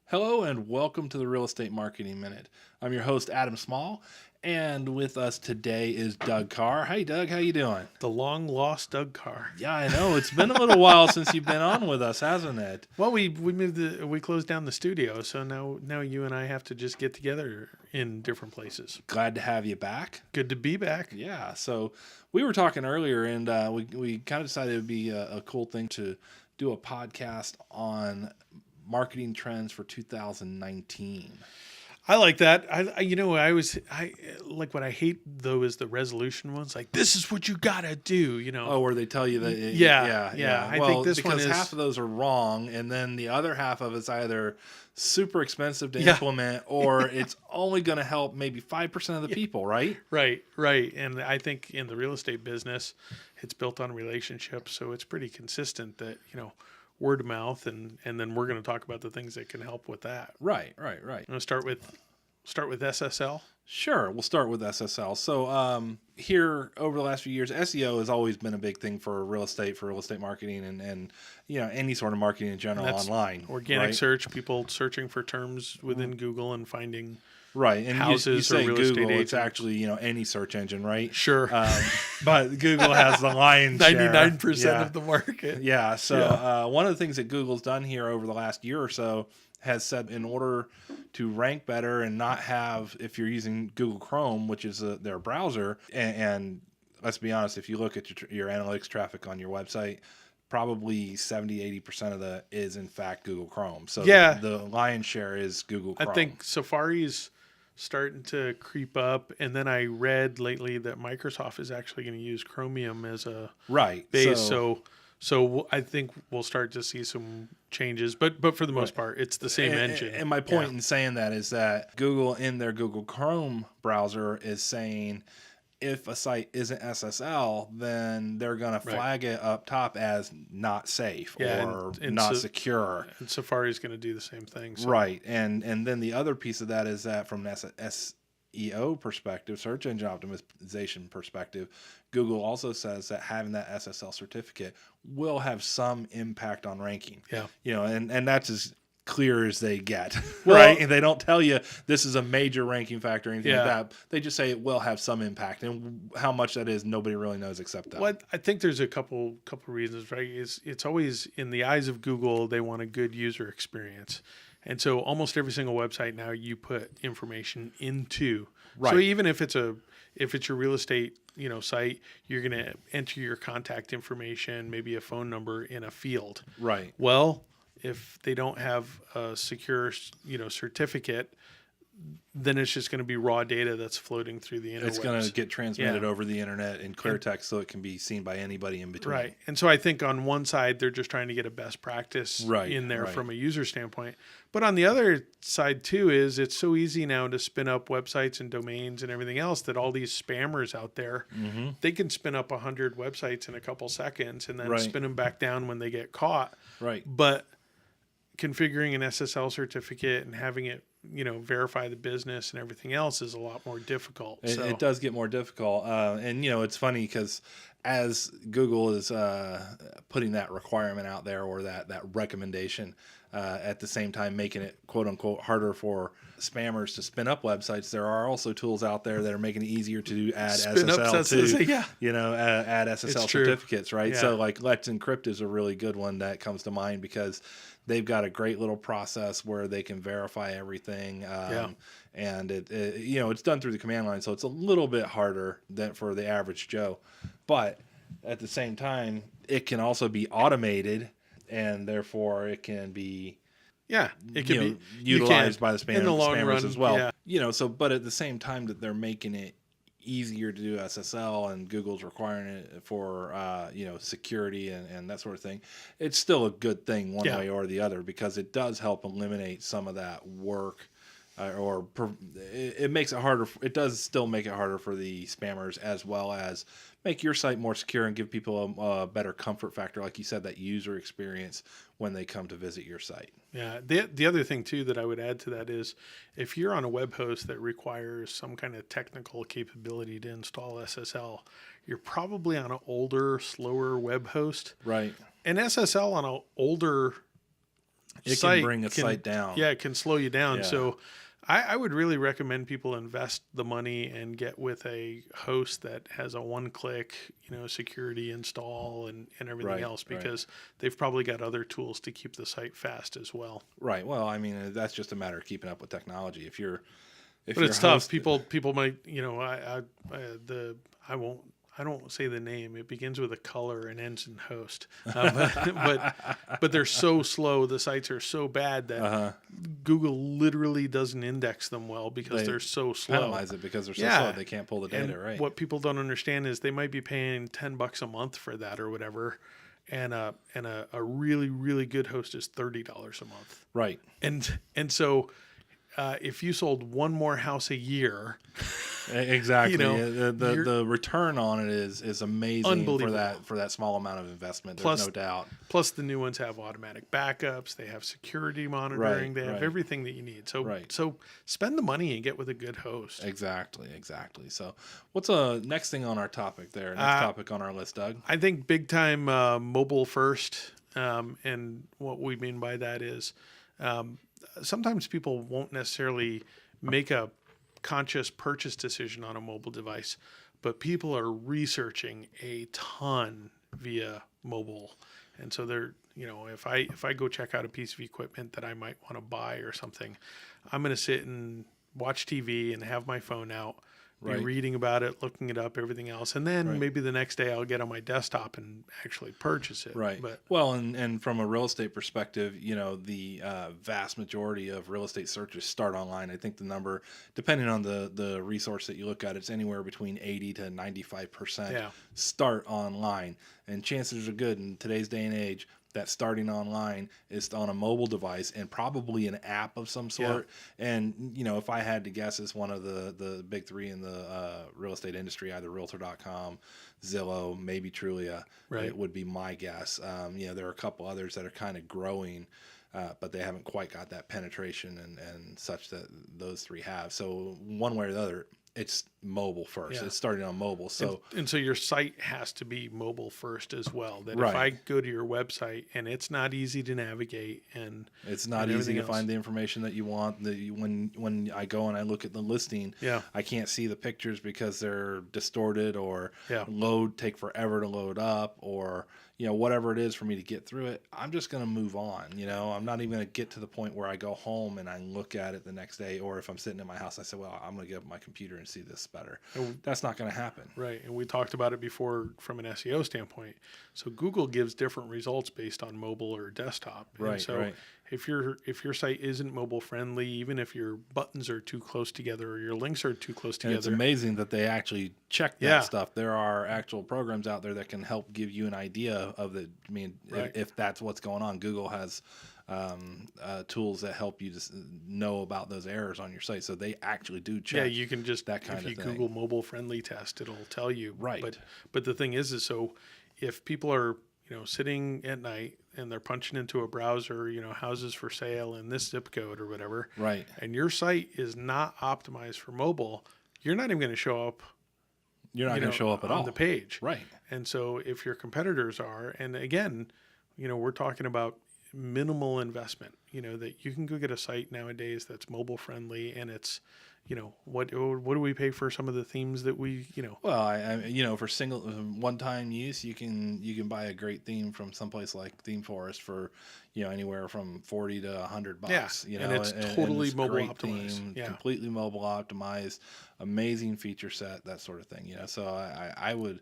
Hello and welcome to the Real Estate Marketing Minute. I'm your host Adam Small, and with us today is Doug Carr. Hey Doug, how you doing? The long lost Doug Carr. Yeah, I know it's been a little while since you've been on with us, hasn't it? Well, we closed down the studio, so now you and I have to just get together in different places. Glad to have you back. Good to be back. Yeah, so we were talking earlier, and we kind of decided it would be a cool thing to do a podcast on marketing trends for 2019. I like that. I like what I hate though is the resolution ones. Like this is what you gotta do. Oh, where they tell you that? Yeah. I think this one because is half of those are wrong, and then the other half of it's either super expensive to implement, or it's only going to help maybe 5% of the people, right? right. And I think in the real estate business, it's built on relationships, so it's pretty consistent that word of mouth, and then we're going to talk about the things that can help with that. Right. I'm going to start with SSL. Sure, we'll start with SSL. So here over the last few years, SEO has always been a big thing for real estate marketing, and any sort of marketing in general online. Organic search, people searching for terms within Google and finding right. And houses you say or real Google, estate it's agents. actually any search engine, right? Sure. But Google has the lion's share. 99% of the market. Yeah. So one of the things that Google's done here over the last year or so has said in order to rank better and not have, if you're using Google Chrome, which is their browser, and let's be honest, if you look at your analytics traffic on your website, probably 70-80% of that is in fact Google Chrome. So the lion's share is Google Chrome. I think Safari's starting to creep up, and then I read lately that Microsoft is actually going to use Chromium as a base. So I think we'll start to see some changes, but for the most part, it's the same engine. And my point in saying that is that Google in their Google Chrome browser is saying if a site isn't SSL, then they're going to flag it up top as not safe or not secure. And Safari's going to do the same thing. So. Right. And then the other piece of that is that from an SEO perspective, search engine optimization perspective, Google also says that having that SSL certificate will have some impact on ranking. Yeah. And that's as clear as they get, well, right? And they don't tell you this is a major ranking factor or anything like that. They just say it will have some impact, and how much that is, nobody really knows except them. Well, I think there's a couple reasons, right? It's always in the eyes of Google, they want a good user experience. And so almost every single website now you put information into. Right. So even if it's your real estate, site, you're going to enter your contact information, maybe a phone number in a field. Right. Well, if they don't have a secure, certificate, then it's just going to be raw data that's floating through the internet. It's going to get transmitted over the internet in clear text so it can be seen by anybody in between. Right. And so I think on one side, they're just trying to get a best practice in there from a user standpoint. But on the other side, too, is it's so easy now to spin up websites and domains and everything else that all these spammers out there, they can spin up 100 websites in a couple seconds and then spin them back down when they get caught. Right. But configuring an SSL certificate and having it verify the business and everything else is a lot more difficult. It does get more difficult. And, it's funny because as Google is putting that requirement out there or that recommendation, at the same time making it, quote unquote, harder for spammers to spin up websites, there are also tools out there that are making it easier to add add SSL certificates, right? Yeah. So like Let's Encrypt is a really good one that comes to mind because they've got a great little process where they can verify everything. And it's done through the command line, so it's a little bit harder than for the average Joe. But at the same time, it can also be automated, and therefore it can be be utilized by the spammers run, as well. But at the same time that they're making it easier to do SSL and Google's requiring it for security and that sort of thing, it's still a good thing one way or the other because it does help eliminate some of that work, it makes it harder. It does still make it harder for the spammers, as well as make your site more secure and give people a better comfort factor, like you said, that user experience when they come to visit your site. Yeah. The other thing too that I would add to that is if you're on a web host that requires some kind of technical capability to install SSL, you're probably on an older, slower web host. Right. And SSL on an older it can bring a site down. Yeah, it can slow you down. Yeah. So I would really recommend people invest the money and get with a host that has a one-click, security install and everything else, because they've probably got other tools to keep the site fast as well. Right. Well, I mean, that's just a matter of keeping up with technology. But it's tough. People might, I don't say the name. It begins with a color and ends in host. But they're so slow. The sites are so bad that Google literally doesn't index them well because they're so slow. Penalize it because they're so slow. They can't pull the data, right? What people don't understand is they might be paying $10 a month for that or whatever. And a really, really good host is $30 a month. Right. And so if you sold one more house a year, exactly, the return on it is amazing for that small amount of investment. There's no doubt. Plus, the new ones have automatic backups. They have security monitoring. They have everything that you need. So spend the money and get with a good host. Exactly. So, what's next thing on our topic there? Next topic on our list, Doug. I think big time mobile first, and what we mean by that is. Sometimes people won't necessarily make a conscious purchase decision on a mobile device, but people are researching a ton via mobile. And so they're, if I go check out a piece of equipment that I might want to buy or something, I'm going to sit and watch TV and have my phone out, be reading about it, looking it up, everything else. And then maybe the next day I'll get on my desktop and actually purchase it. Right. But, well, and from a real estate perspective, the vast majority of real estate searches start online. I think the number, depending on the resource that you look at, it's anywhere between 80 to 95% start online. And chances are good in today's day and age that starting online is on a mobile device and probably an app of some sort. Yeah. And, if I had to guess, it's one of the big three in the real estate industry, either Realtor.com, Zillow, maybe Trulia. It would be my guess. There are a couple others that are kind of growing, but they haven't quite got that penetration and such that those three have. So one way or the other, it's mobile first. Yeah. It's starting on mobile. So and so your site has to be mobile first as well. That if I go to your website and it's not easy to navigate and it's not easy to find the information that you want. When I go and I look at the listing, I can't see the pictures because they're distorted or take forever to load up or whatever it is for me to get through it. I'm just going to move on. I'm not even going to get to the point where I go home and I look at it the next day, or if I'm sitting in my house, I say, well, I'm going to get up my computer and see this better. That's not going to happen. Right. And we talked about it before from an SEO standpoint. So Google gives different results based on mobile or desktop. Right. And so if your site isn't mobile friendly, even if your buttons are too close together or your links are too close together. And it's amazing that they actually check that stuff. There are actual programs out there that can help give you an idea of the, if that's what's going on. Google has tools that help you just know about those errors on your site. So they actually do check. Yeah, you can just, that kind of thing. If you Google mobile friendly test, it'll tell you. Right. But the thing is so if people are, sitting at night and they're punching into a browser, houses for sale in this zip code or whatever. Right. And your site is not optimized for mobile, you're not even going to show up. You're not going to show up at all on the page. Right. And so if your competitors are, and again, we're talking about minimal investment, that you can go get a site nowadays that's mobile friendly and it's, what do we pay for some of the themes that we, Well, I for single one-time use, you can buy a great theme from someplace like Theme Forest for, anywhere from $40 to $100. Yeah, and it's totally mobile optimized. Theme, completely mobile optimized, amazing feature set, that sort of thing. So I would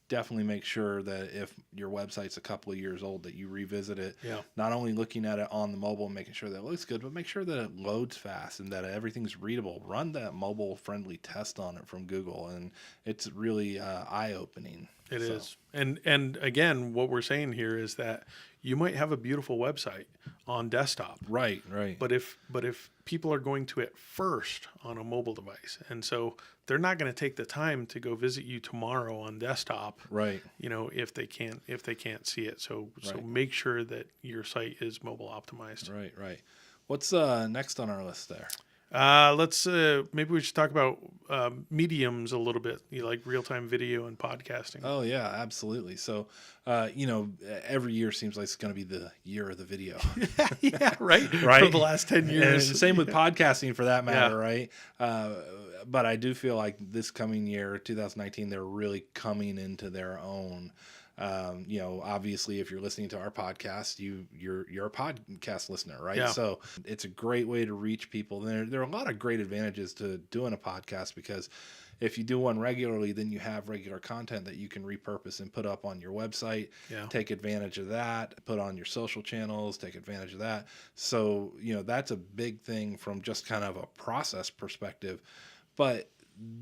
definitely make sure that if your website's a couple of years old that you revisit it, not only looking at it on the mobile and making sure that it looks good, but make sure that it loads fast and that everything's readable. Run that mobile friendly test on it from Google, and it's really eye-opening. It is. And again, what we're saying here is that you might have a beautiful website on desktop. Right. But if people are going to it first on a mobile device, and so they're not going to take the time to go visit you tomorrow on desktop. Right. If they can't see it. So make sure that your site is mobile optimized. Right. What's next on our list there? Let's maybe we should talk about mediums a little bit, like real-time video and podcasting. Oh yeah, absolutely. So, every year seems like it's going to be the year of the video. Yeah, right. Right. For the last 10 years. And same with podcasting for that matter, right? But I do feel like this coming year, 2019, they're really coming into their own. Obviously, if you're listening to our podcast, you're a podcast listener, right? Yeah. So it's a great way to reach people. There are a lot of great advantages to doing a podcast, because if you do one regularly, then you have regular content that you can repurpose and put up on your website. Yeah. Take advantage of that, put on your social channels, take advantage of that. So, that's a big thing from just kind of a process perspective. But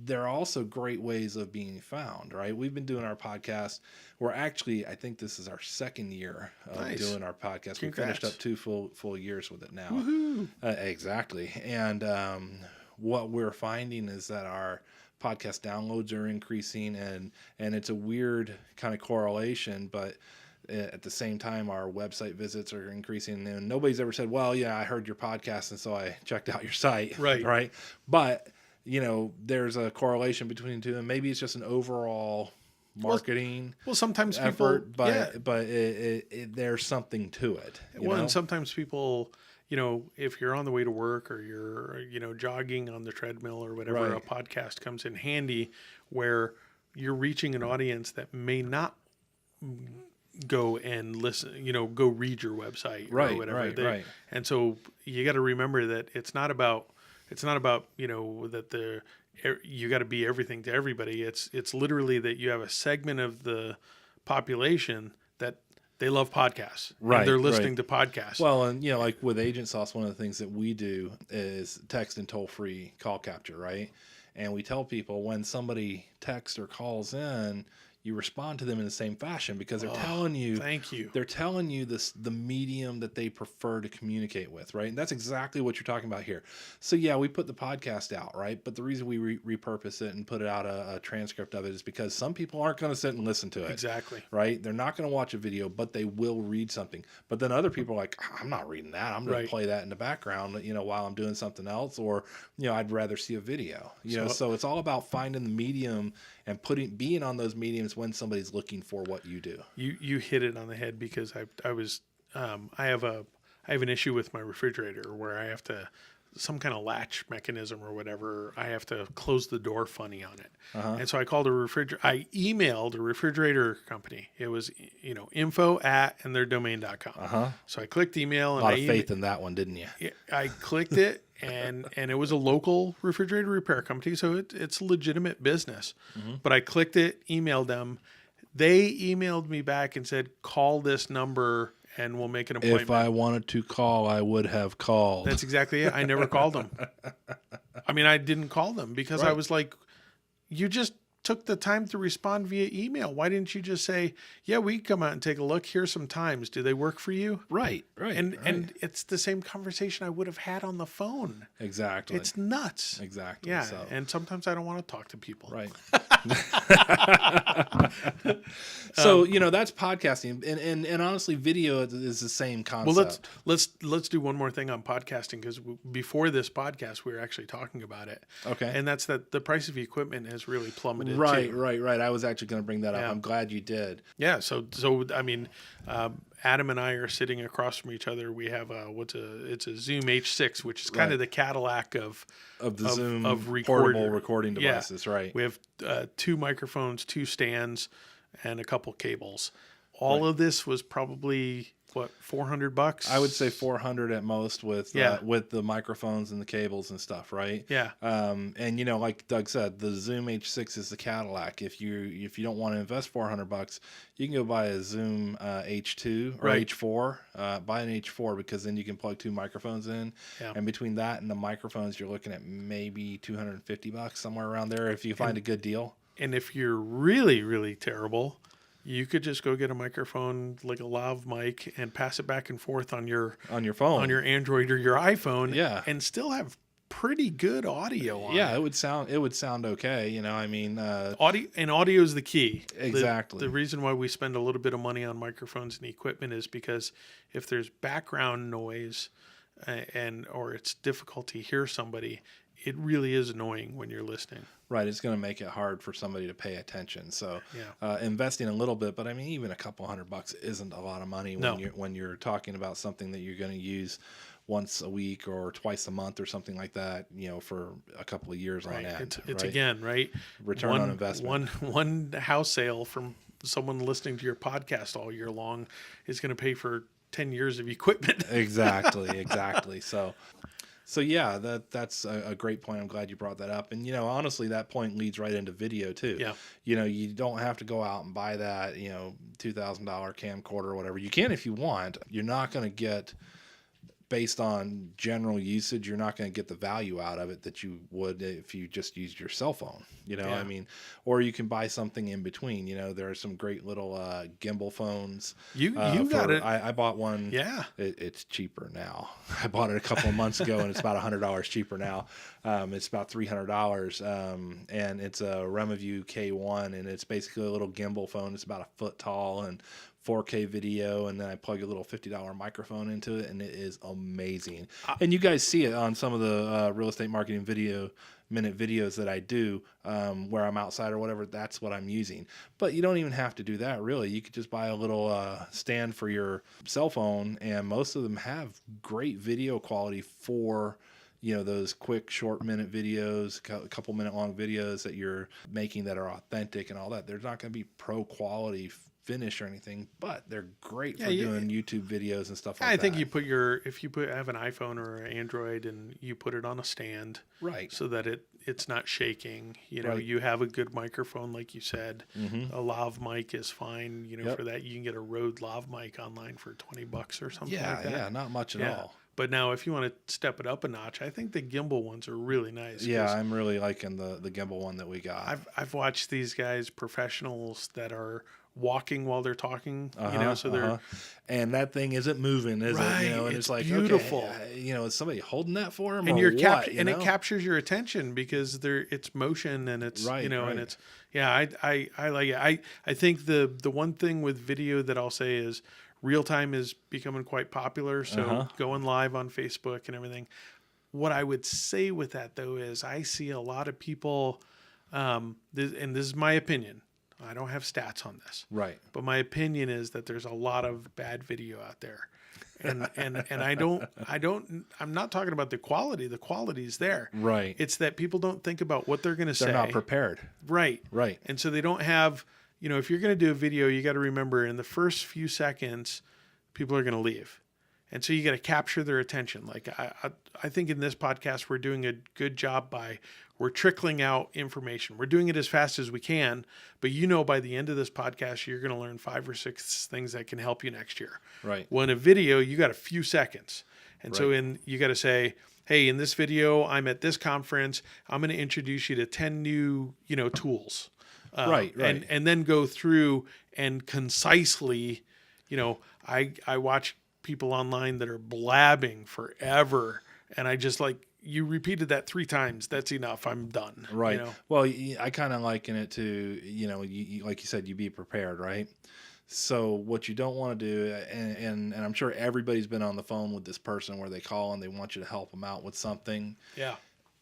there are also great ways of being found, right? We've been doing our podcast. We're actually, I think this is our second year of doing our podcast. Congrats. We finished up 2 full years with it now. Woohoo. Exactly. And what we're finding is that our podcast downloads are increasing, and it's a weird kind of correlation, but at the same time, our website visits are increasing, and nobody's ever said, well, yeah, I heard your podcast, and so I checked out your site. Right. But there's a correlation between the two, and maybe it's just an overall marketing well sometimes effort, people, but there's something to it. And sometimes people, if you're on the way to work or you're, jogging on the treadmill or whatever, Right. a podcast comes in handy where you're reaching an audience that may not go and listen, go read your website or whatever. Right. And so you got to remember that it's not about that you got to be everything to everybody. It's literally that you have a segment of the population that they love podcasts. Right. And they're listening to podcasts. Well, and like with Agent Sauce, one of the things that we do is text and toll-free call capture, right? And we tell people when somebody texts or calls in, you respond to them in the same fashion, because they're telling you, thank you. They're telling you the medium that they prefer to communicate with, right? And that's exactly what you're talking about here. So yeah, we put the podcast out, right? But the reason we repurpose it and put it out a transcript of it is because some people aren't going to sit and listen to it. Exactly. Right? They're not going to watch a video, but they will read something. But then other people are like, I'm not reading that. I'm going to play that in the background, while I'm doing something else, or I'd rather see a video. So it's all about finding the medium and being on those mediums when somebody's looking for what you do. You hit it on the head, because I have an issue with my refrigerator where I have to, some kind of latch mechanism or whatever, I have to close the door funny on it. And so I called I emailed a refrigerator company. It was, info@andtheirdomain.com. So I clicked email, and a lot of faith in that one, didn't you? I clicked it, and it was a local refrigerator repair company, so it's legitimate business. But I clicked it, emailed them. They emailed me back and said, call this number and we'll make an appointment. If I wanted to call, I would have called. That's exactly it. I never called them. I mean, I didn't call them because I was like, you just took the time to respond via email. Why didn't you just say, yeah, we can come out and take a look. Here's some times. Do they work for you? Right. And it's the same conversation I would have had on the phone. Exactly. It's nuts. Exactly. Yeah. And sometimes I don't want to talk to people. Right. So, that's podcasting. And honestly, video is the same concept. Well, let's do one more thing on podcasting, because before this podcast, we were actually talking about it. Okay. And that's that the price of equipment has really plummeted. Right. too. Right. I was actually going to bring that up. I'm glad you did. Yeah. So I mean, Adam and I are sitting across from each other. We have it's a Zoom H6, which is kind of the Cadillac of Zoom of portable recording devices. Yeah. Right. We have 2 microphones, 2 stands, and a couple cables. All of this was probably $400. I would say 400 at most with the microphones and the cables and stuff, right? Yeah. And like Doug said, the Zoom H6 is the Cadillac. If you don't want to invest $400, you can go buy a Zoom H2 or H4. Buy an H4, because then you can plug 2 microphones in. Yeah. And between that and the microphones, you're looking at maybe $250, somewhere around there, if you find a good deal. And if you're really, really terrible, you could just go get a microphone, like a lav mic, and pass it back and forth on your phone, on your Android or your iPhone, and still have pretty good audio on it. It would sound okay. I mean, audio is the key. Exactly. The reason why we spend a little bit of money on microphones and equipment is because if there's background noise, or it's difficult to hear somebody, it really is annoying when you're listening. Right. It's going to make it hard for somebody to pay attention. So Yeah. Investing a little bit, but I mean, even a couple $100 isn't a lot of money when No. you're talking about something that you're going to use once a week or twice a month or something like that, for a couple of years on end. It's right? again, right? Return on investment. One house sale from someone listening to your podcast all year long is going to pay for 10 years of equipment. Exactly. So yeah, that's a great point. I'm glad you brought that up. And honestly, that point leads right into video too. Yeah. You don't have to go out and buy that $2,000 camcorder or whatever. You can if you want. You're not going to get, based on general usage, you're not going to get the value out of it that you would if you just used your cell phone. I mean, or you can buy something in between. There are some great little gimbal phones. You got it. I bought one. Yeah. It's cheaper now. I bought it a couple of months ago, and it's about $100 cheaper now. It's about $300, and it's a Remiview K1, and it's basically a little gimbal phone. It's about a foot tall and 4K video, and then I plug a little $50 microphone into it, and it is amazing. And you guys see it on some of the real estate marketing minute videos that I do, where I'm outside or whatever. That's what I'm using. But you don't even have to do that, really. You could just buy a little stand for your cell phone, and most of them have great video quality for those quick short minute videos, a couple minute long videos that you're making that are authentic and all that. They're not going to be pro quality finish or anything, but they're great for doing YouTube videos and stuff like that. I think if you have an iPhone or an Android and you put it on a stand, right, so that it's not shaking, right. You have a good microphone, like you said. Mm-hmm. A lav mic is fine, Yep. For that you can get a Rode lav mic online for $20 or something yeah, like that. Yeah, not much at all. But now if you want to step it up a notch, I think the gimbal ones are really nice. Yeah, I'm really liking the gimbal one that we got. I've watched these guys, professionals that are walking while they're talking, they're and that thing isn't moving, is it? And it's like beautiful. Okay, is somebody holding that for him? And it captures your attention because it's motion and it's right. and it's I like it. I think the one thing with video that I'll say is real time is becoming quite popular. So going live on Facebook and everything. What I would say with that though is I see a lot of people, and this is my opinion. I don't have stats on this. Right. But my opinion is that there's a lot of bad video out there. And I'm not talking about the quality. The quality is there. Right. It's that people don't think about what they're going to say. They're not prepared. Right. Right. And so they don't have, if you're going to do a video, you got to remember in the first few seconds, people are going to leave. And so you got to capture their attention. Like I think in this podcast, we're doing a good job we're trickling out information. We're doing it as fast as we can, but by the end of this podcast, you're going to learn 5 or 6 things that can help you next year. Right. Well, in a video, you got a few seconds. And so right. you got to say, hey, in this video, I'm at this conference. I'm going to introduce you to 10 new, tools. Right. And then go through and concisely, I watch people online that are blabbing forever. And I just you repeated that 3 times. That's enough. I'm done. Right. Well, I kind of liken it to, you, like you said, you be prepared, right? So what you don't want to do, and I'm sure everybody's been on the phone with this person where they call and they want you to help them out with something. Yeah.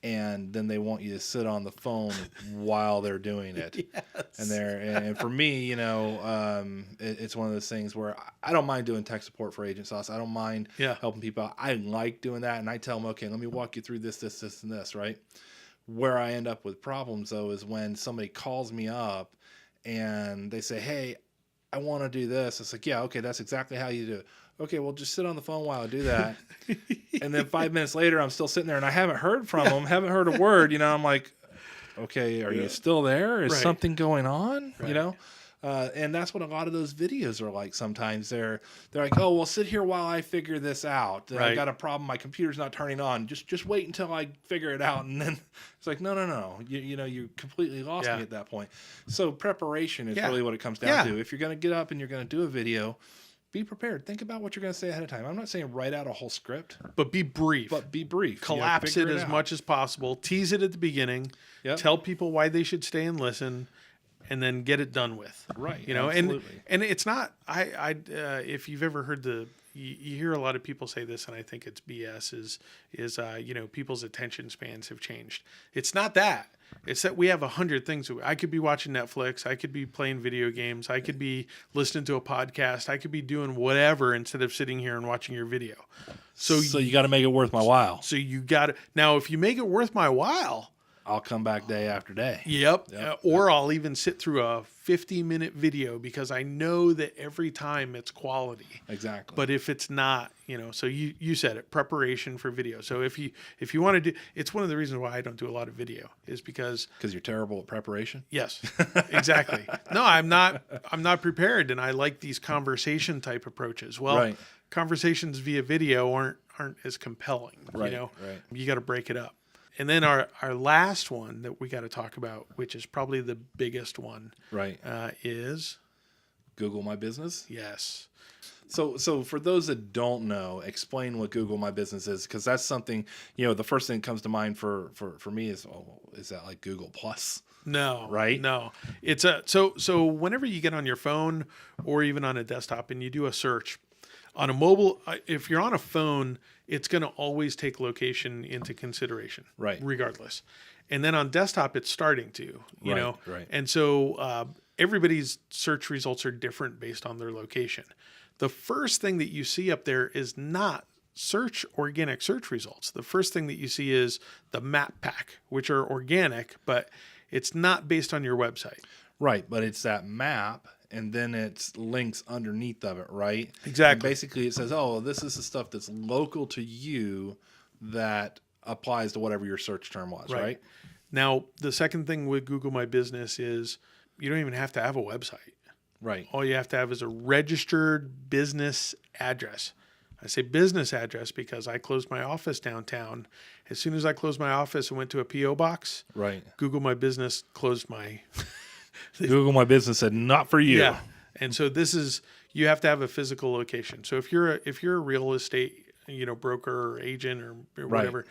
And then they want you to sit on the phone while they're doing it. Yes. And for me, it's one of those things where I don't mind doing tech support for Agent Sauce. I don't mind helping people out. I like doing that, and I tell them, okay, let me walk you through this, and this, right? Where I end up with problems, though, is when somebody calls me up and they say, hey, I want to do this. It's like, yeah, okay, that's exactly how you do it. Okay, well, just sit on the phone while I do that. And then 5 minutes later, I'm still sitting there and I haven't heard from them, haven't heard a word. I'm like, okay, are you still there? Is something going on? Right. And that's what a lot of those videos are like. Sometimes they're like, oh, well, sit here while I figure this out. I got a problem. My computer's not turning on. Just wait until I figure it out. And then it's like, no. You completely lost me at that point. So preparation is really what it comes down to. If you're going to get up and you're going to do a video, be prepared. Think about what you're going to say ahead of time. I'm not saying write out a whole script. But be brief. Collapse it as much as possible. Tease it at the beginning. Yep. Tell people why they should stay and listen. And then get it done with. Right. Absolutely. And it's not, if you've ever heard you hear a lot of people say this, and I think it's BS. Is people's attention spans have changed. It's not that. It's that we have 100 things. I could be watching Netflix. I could be playing video games. I could be listening to a podcast. I could be doing whatever instead of sitting here and watching your video. So you got to make it worth my while. So you got to now. If you make it worth my while, I'll come back day after day. Yep. Or I'll even sit through a 50-minute video because I know that every time it's quality. Exactly. But if it's not, so you said it, preparation for video. So if you want to do, it's one of the reasons why I don't do a lot of video is because you're terrible at preparation. Yes, exactly. No, I'm not prepared, and I like these conversation type approaches. Well, right. Conversations via video aren't as compelling. Right. Right. You got to break it up. And then our last one that we got to talk about, which is probably the biggest one, right, is Google My Business. Yes. So for those that don't know, explain what Google My Business is, because that's something, the first thing that comes to mind for me is that like Google Plus? No, right? No, it's so whenever you get on your phone or even on a desktop and you do a search on a mobile, if you're on a phone, it's going to always take location into consideration, right? Regardless. And then on desktop, it's starting to, you know, right. And so everybody's search results are different based on their location. The first thing that you see up there is not organic search results. The first thing that you see is the map pack, which are organic, but it's not based on your website. Right, but it's that map, and then it's links underneath of it, right? Exactly. And basically, it says, oh, this is the stuff that's local to you that applies to whatever your search term was, right? Now, the second thing with Google My Business is you don't even have to have a website. Right. All you have to have is a registered business address. I say business address because I closed my office downtown. As soon as I closed my office and went to a P.O. box, right, Google My Business closed my... Google My Business said, not for you. Yeah. And so you have to have a physical location. So if you're a real estate, broker or agent or whatever,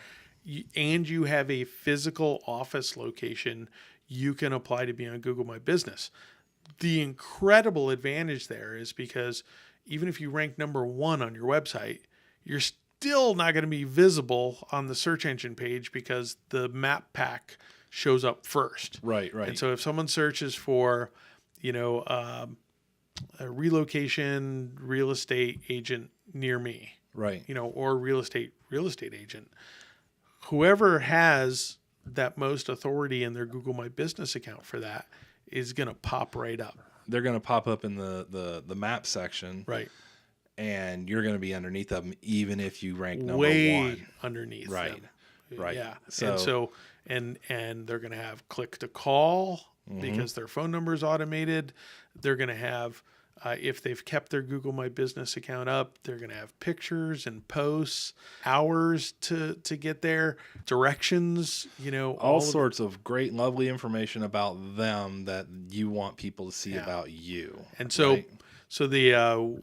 and you have a physical office location, you can apply to be on Google My Business. The incredible advantage there is because even if you rank number 1 on your website, you're still not going to be visible on the search engine page because the map pack shows up first. Right. And so if someone searches for, a relocation real estate agent near me, right, or real estate agent, whoever has that most authority in their Google My Business account for that is going to pop right up. They're going to pop up in the map section. Right. And you're going to be underneath them even if you rank number way 1. Underneath right. them. Right. Yeah. So and they're going to have click to call because their phone number is automated. They're going to have, if they've kept their Google My Business account up, they're going to have pictures and posts, hours to get there, directions, all sorts of great, lovely information about them that you want people to see about you. And so,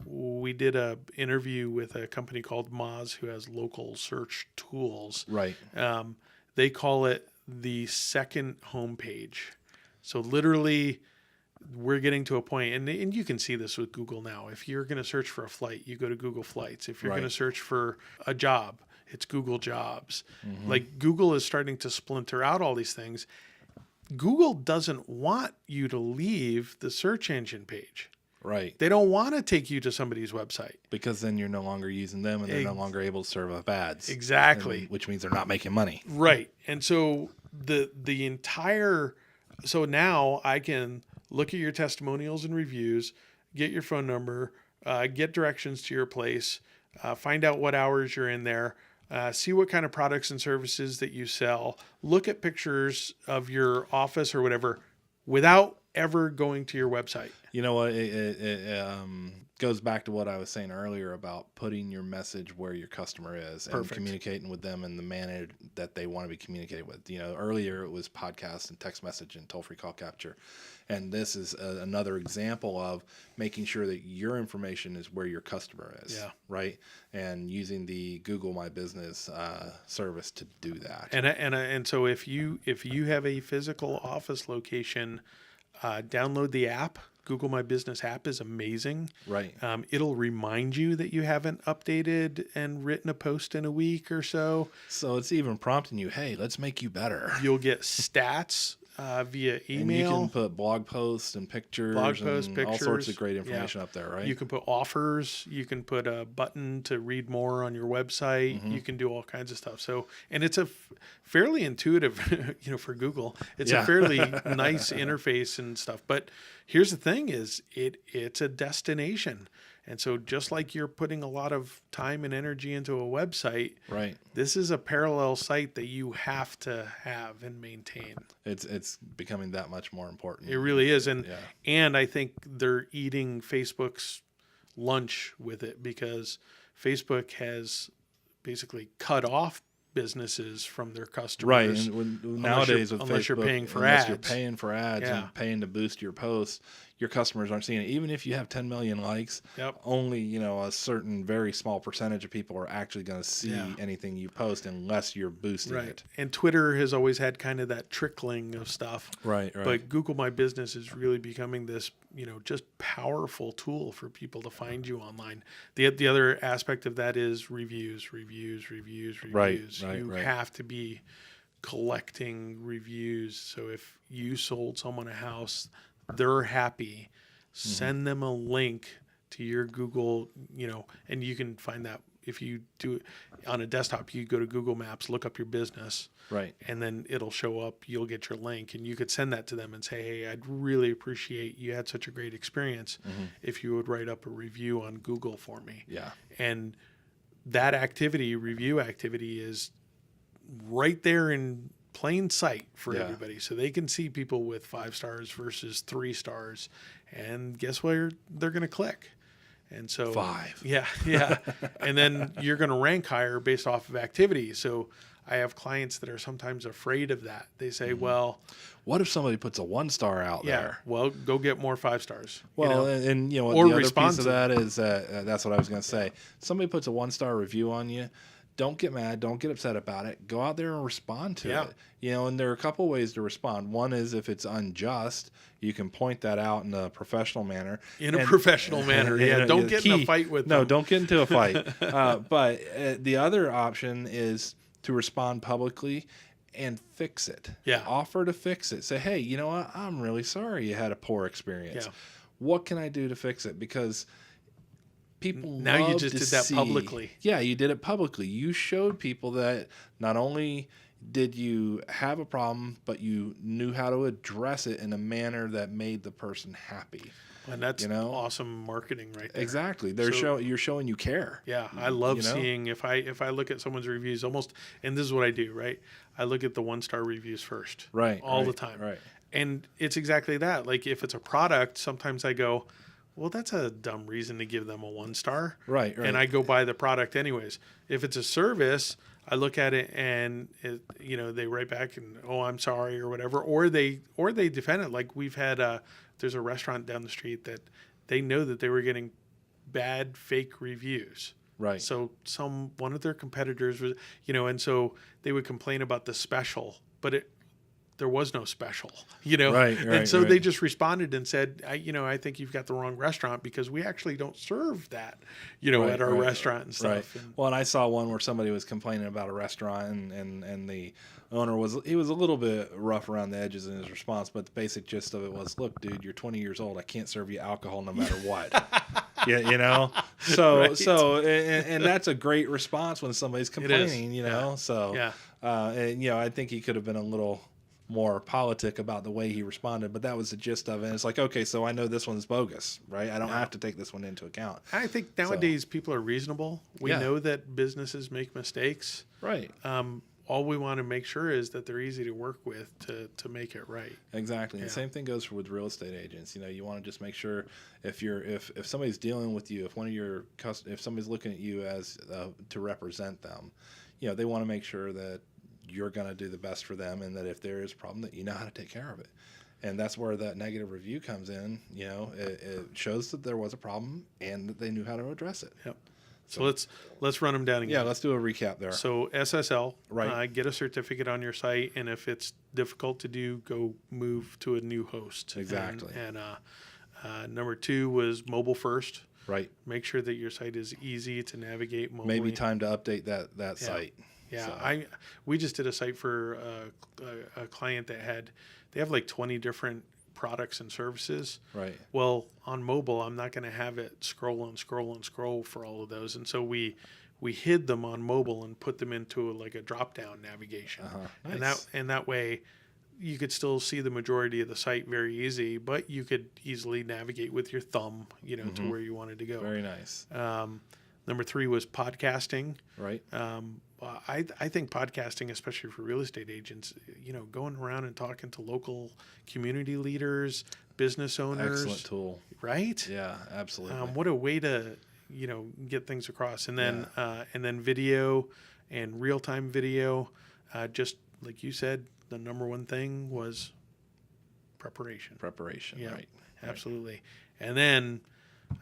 we did a interview with a company called Moz who has local search tools. Right. They call it the second homepage. So literally, we're getting to a point, and you can see this with Google now. If you're going to search for a flight, you go to Google Flights. If you're going to search for a job, it's Google Jobs. Like Google is starting to splinter out all these things. Google doesn't want you to leave the search engine page. Right. They don't want to take you to somebody's website. Because then you're no longer using them and they're no longer able to serve up ads. Exactly. Which means they're not making money. Right. And so so now I can look at your testimonials and reviews, get your phone number, get directions to your place, find out what hours you're in there, see what kind of products and services that you sell, look at pictures of your office or whatever without ever going to your website. You know what? It goes back to what I was saying earlier about putting your message where your customer is and communicating with them in the manner that they want to be communicated with. Earlier it was podcast and text message and toll-free call capture. And this is another example of making sure that your information is where your customer is. Yeah. Right. And using the Google My Business service to do that. And so if you have a physical office location, download the app, Google My Business app is amazing. Right. It'll remind you that you haven't updated and written a post in a week or so. So it's even prompting you, hey, let's make you better. You'll get stats via email. And you can put blog posts and pictures, all sorts of great information up there, right? You can put offers. You can put a button to read more on your website. Mm-hmm. You can do all kinds of stuff. So, and it's a fairly intuitive, for Google, it's a fairly nice interface and stuff. But here's the thing: is it's a destination. And so just like you're putting a lot of time and energy into a website, right? This is a parallel site that you have to have and maintain. It's becoming that much more important. It really is. And I think they're eating Facebook's lunch with it, because Facebook has basically cut off businesses from their customers. Right. And nowadays with unless Facebook, you're paying for unless ads. you're paying for ads and paying to boost your posts, your customers aren't seeing it. Even if you have 10 million likes, only, a certain very small percentage of people are actually going to see anything you post unless you're boosting it. And Twitter has always had kind of that trickling of stuff. Right. But Google My Business is really becoming this, just powerful tool for people to find you online. The other aspect of that is reviews. Right. You have to be collecting reviews. So if you sold someone a house, they're happy, send them a link to your Google, and you can find that if you do it on a desktop. You go to Google Maps, look up your business, right, and then it'll show up. You'll get your link, and you could send that to them and say, hey, I'd really appreciate, you had such a great experience, if you would write up a review on Google for me. Yeah. And that review activity, is right there in plain sight for everybody, so they can see people with 5 stars versus 3 stars, and guess where they're going to click. And so 5. Yeah. And then you're going to rank higher based off of activity. So I have clients that are sometimes afraid of that. They say, well, what if somebody puts a 1-star out there? Well, go get more 5 stars. Well, and the other piece of that is that's what I was going to say. Somebody puts a 1-star review on you, don't get mad. Don't get upset about it. Go out there and respond to it. And there are a couple ways to respond. One is if it's unjust, you can point that out in a professional manner. Don't get in a fight with them. No, don't get into a fight. But the other option is to respond publicly and fix it. Yeah. Offer to fix it. Say, hey, you know what? I'm really sorry you had a poor experience. Yeah. What can I do to fix it? Because people now you just did that publicly. Yeah, you did it publicly. You showed people that not only did you have a problem, but you knew how to address it in a manner that made the person happy. And that's awesome marketing right there. Exactly. You're showing you care. Yeah, I love seeing if I look at someone's reviews almost, and this is what I do, right? I look at the 1-star reviews first. Right. All the time. Right. And it's exactly that. Like if it's a product, sometimes I go, well, that's a dumb reason to give them a 1-star. Right. And I go buy the product anyways. If it's a service, I look at it and they write back and, oh, I'm sorry or whatever, or they defend it. Like we've had there's a restaurant down the street that they know that they were getting bad fake reviews. Right. So one of their competitors was, and so they would complain about the special, but there was no special, Right. And so they just responded and said, I think you've got the wrong restaurant because we actually don't serve that, at our restaurant and stuff. Right. And I saw one where somebody was complaining about a restaurant and the owner was a little bit rough around the edges in his response, but the basic gist of it was, look, dude, you're 20 years old. I can't serve you alcohol no matter what. Yeah, So, and that's a great response when somebody's complaining, So, I think he could have been a little more politic about the way he responded, but that was the gist of it. And it's like, okay, so I know this one's bogus, right? I don't have to take this one into account. I think nowadays people are reasonable. We know that businesses make mistakes. Right. All we want to make sure is that they're easy to work with to make it right. Exactly. And the same thing goes with real estate agents. You want to just make sure if somebody's dealing with you, if somebody's looking at you as to represent them, they want to make sure that you're going to do the best for them, and that if there is a problem, that you know how to take care of it. And that's where that negative review comes in. It shows that there was a problem and that they knew how to address it. Yep. So let's run them down again. Yeah, let's do a recap there. So SSL, right? Get a certificate on your site, and if it's difficult to do, go move to a new host. Exactly. And Number 2 was mobile first. Right. Make sure that your site is easy to navigate mobily. Maybe time to update that site. Yeah, So. we just did a site for a client that they have like 20 different products and services. Right. Well, on mobile, I'm not going to have it scroll for all of those, and so we hid them on mobile and put them into like a drop-down navigation, Nice. and that way you could still see the majority of the site very easy, but you could easily navigate with your thumb, to where you wanted to go. Very nice. Number 3 was podcasting. Right. I think podcasting, especially for real estate agents, going around and talking to local community leaders, business owners. Excellent tool. Right? Yeah, absolutely. What a way to, get things across. And then video and real-time video. Just like you said, the number one thing was preparation. Yeah, right. Absolutely. And then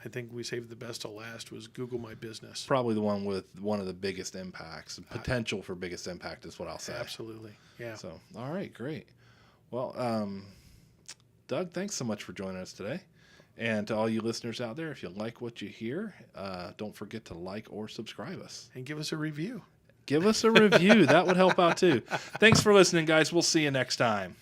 I think we saved the best to last was Google My Business. Probably the one with one of the biggest impacts, potential for biggest impact is what I'll say. Absolutely. Yeah. So, all right, great. Well, Doug, thanks so much for joining us today. And to all you listeners out there, if you like what you hear, don't forget to like or subscribe us. And give us a review. Give us a review. That would help out too. Thanks for listening, guys. We'll see you next time.